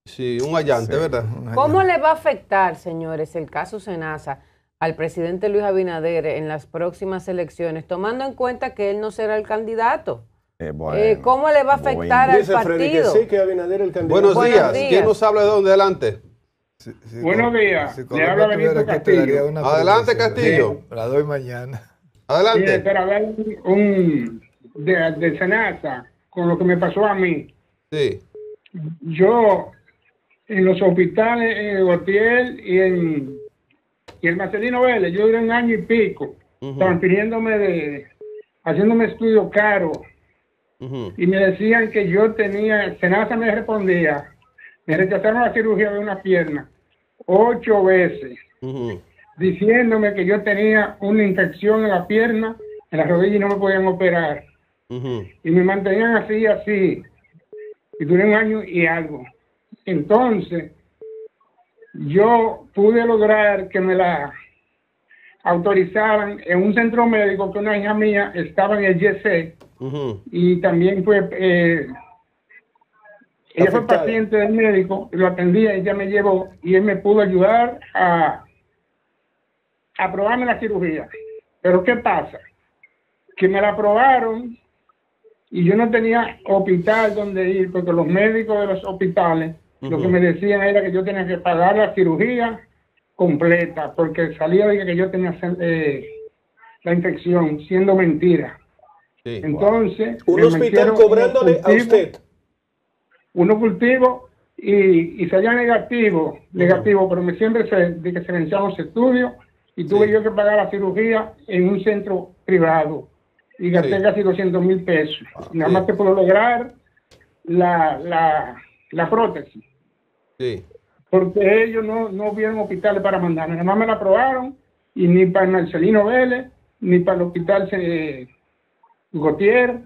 Sí, un allante, ¿verdad? ¿Cómo le va a afectar, señores, el caso SENASA al presidente Luis Abinader en las próximas elecciones, tomando en cuenta que él no será el candidato? Bueno, ¿Cómo le va a afectar al Dice Freddy que partido? sí, que Abinader el candidato. Buenos días. días. ¿Quién nos habla de dónde? Adelante. Buenos días. Le habla Benito Castillo. Adelante, Castillo. La doy mañana. Adelante. Para hablar de SENASA, con lo que me pasó a mí. Sí. Yo, en los hospitales, en Gautier y el Marcelino Vélez, yo duré 1 año y pico, estaban pidiéndome haciéndome estudios caros, y me decían que yo tenía, SENASA me respondía, me rechazaron la cirugía de una pierna 8 veces, diciéndome que yo tenía una infección en la pierna, en la rodilla y no me podían operar. Y me mantenían así, y duré 1 año y algo. Entonces, yo pude lograr que me la autorizaran en un centro médico que una hija mía estaba en el YC, y también fue, ella fue paciente del médico, lo atendía, ella me llevó, y él me pudo ayudar a aprobarme la cirugía. Pero ¿qué pasa? Que me la aprobaron y yo no tenía hospital donde ir, porque los médicos de los hospitales lo que me decían era que yo tenía que pagar la cirugía completa, porque salía de que yo tenía la infección, siendo mentira. Sí, Un Entonces, hospital cobrándole a usted. Uno cultivo y salía negativo, pero siempre de que se vencían los estudios y tuve yo que pagar la cirugía en un centro privado y gasté casi 200,000 pesos. Nada más que puedo lograr la prótesis. Sí. Porque ellos no vieron hospitales para mandarme. Nada más me la aprobaron y ni para el Marcelino Vélez, ni para el hospital Gautier,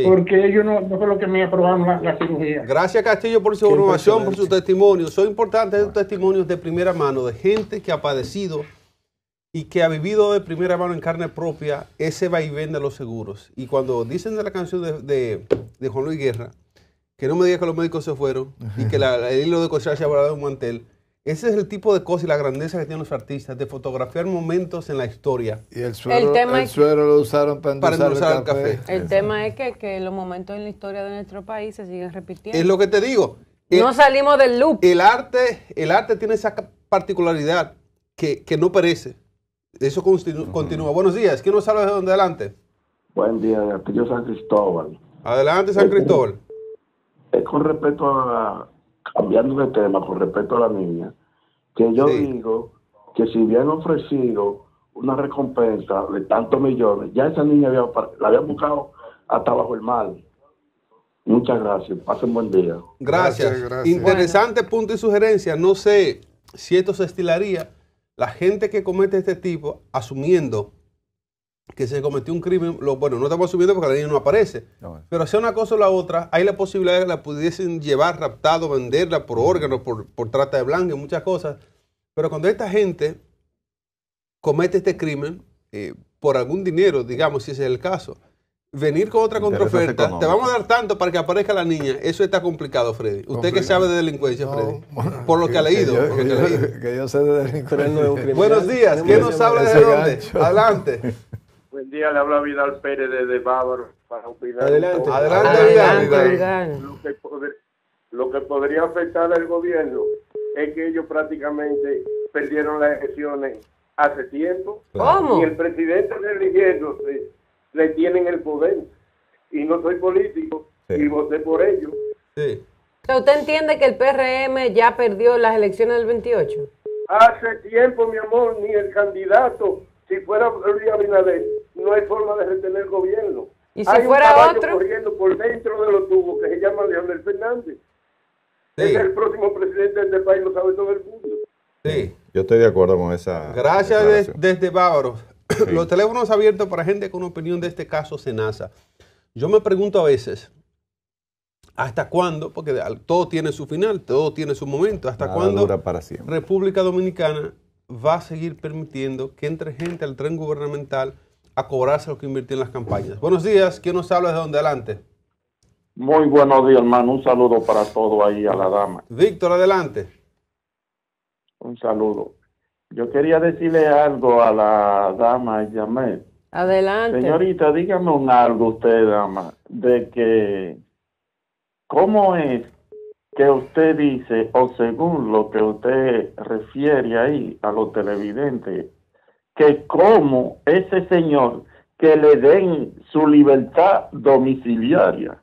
porque ellos no fue lo que me aprobaron la cirugía. Gracias, Castillo, por su información, por su testimonio. Son importantes estos testimonios de primera mano de gente que ha padecido y que ha vivido de primera mano en carne propia ese vaivén de los seguros. Y cuando dicen de la canción de Juan Luis Guerra, que no me diga que los médicos se fueron y que el hilo de coser se ha volado de un mantel, ese es el tipo de cosas y la grandeza que tienen los artistas, de fotografiar momentos en la historia. Y el suero lo usaron para endulzar el café. El tema es que los momentos en la historia de nuestro país se siguen repitiendo. Es lo que te digo. No salimos del loop. El arte tiene esa particularidad que no perece. Eso continúa. Buenos días. ¿Quién nos habla de dónde? Adelante. Buen día, de Apellido San Cristóbal. Adelante, San Cristóbal. Con respecto a, cambiando de tema, con respecto a la niña, que yo digo que si bien ofrecido una recompensa de tantos millones, ya esa niña la había buscado hasta bajo el mar. Muchas gracias. Pasen buen día. Gracias. Interesante punto y sugerencia. No sé si esto se estilaría. La gente que comete este tipo, asumiendo que se cometió un crimen, bueno, no estamos asumiendo porque la niña no aparece, pero sea una cosa o la otra, hay la posibilidad de que la pudiesen llevar raptado, venderla por órganos, por trata de blancas, muchas cosas. Pero cuando esta gente comete este crimen por algún dinero, digamos, si ese es el caso, venir con otra contraoferta, te vamos a dar tanto para que aparezca la niña, eso está complicado, Freddy. Usted que sabe de delincuencia, Freddy, por lo que ha leído. Que yo sé de delincuencia. Buenos días, ¿quién nos habla de dónde? Adelante. Buen día, le habla Vidal Pérez desde Bávaro para opinar. Adelante, Vidal. Lo que podría afectar al gobierno es que ellos prácticamente perdieron las elecciones hace tiempo. ¿Cómo? Y el presidente eligiéndose le tienen el poder. Y no soy político y voté por ellos. Sí. ¿Usted entiende que el PRM ya perdió las elecciones del 28? Hace tiempo, mi amor, ni el candidato, si fuera Luis Abinader, no hay forma de retener el gobierno. ¿Y si fuera otro? Corriendo por dentro de los tubos que se llama Leonel Fernández. Sí. Es el próximo presidente de este país, lo sabe todo el mundo. Sí. Yo estoy de acuerdo con esa. Gracias desde Bávaro. Sí. Los teléfonos abiertos para gente con opinión de este caso Senasa. Yo me pregunto a veces, ¿hasta cuándo? Porque todo tiene su final, todo tiene su momento. ¿Hasta cuándo dura para siempre. República Dominicana va a seguir permitiendo que entre gente al tren gubernamental a cobrarse lo que invirtió en las campañas? Buenos días, ¿quién nos habla de dónde? Adelante. Muy buenos días, hermano. Un saludo para todo ahí a la dama. Víctor, adelante. Un saludo. Yo quería decirle algo a la dama Yamet. Adelante. Señorita, dígame algo usted, dama, de que cómo es que usted dice, o según lo que usted refiere ahí a los televidentes, que cómo ese señor que le den su libertad domiciliaria,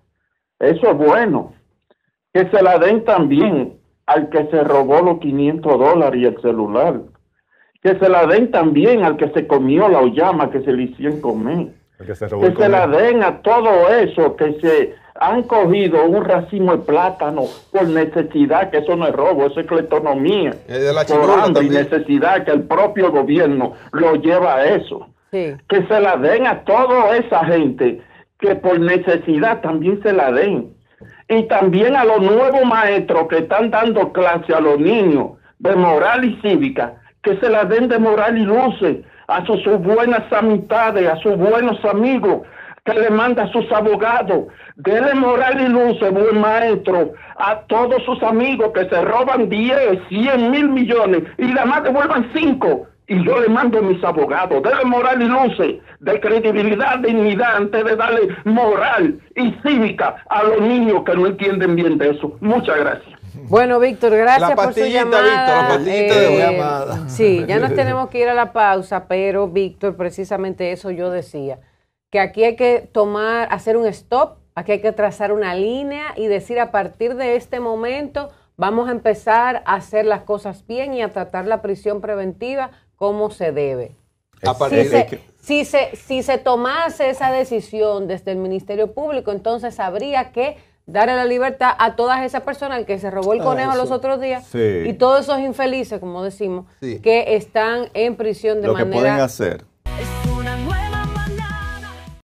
eso es bueno, que se la den también al que se robó los $500 y el celular, que se la den también al que se comió la oyama que se le hicieron comer, que se la den a todo eso que se han cogido un racimo de plátano por necesidad, que eso no es robo, eso es cleptonomía, por hambre y necesidad, que el propio gobierno lo lleva a eso. Sí. Que se la den a toda esa gente que por necesidad también se la den. Y también a los nuevos maestros que están dando clase a los niños de moral y cívica, que se la den de moral y luces a sus buenas amistades, a sus buenos amigos, que le manda a sus abogados. Dele moral y luces, buen maestro, a todos sus amigos que se roban 10, 100 mil millones y nada más devuelvan 5. Y yo le mando a mis abogados, dele moral y luces, de credibilidad, dignidad, antes de darle moral y cívica a los niños que no entienden bien de eso. Muchas gracias. Bueno, Víctor, gracias por su llamada. Víctor, la pastillita de llamada. Sí, ya nos tenemos que ir a la pausa, pero Víctor, precisamente eso yo decía, que aquí hay que hacer un stop, aquí hay que trazar una línea y decir a partir de este momento vamos a empezar a hacer las cosas bien y a tratar la prisión preventiva como se debe. Si se tomase esa decisión desde el Ministerio Público, entonces habría que darle la libertad a todas esas personas, el que se robó el conejo los otros días, y todos esos infelices, como decimos, que están en prisión de manera... Lo que pueden hacer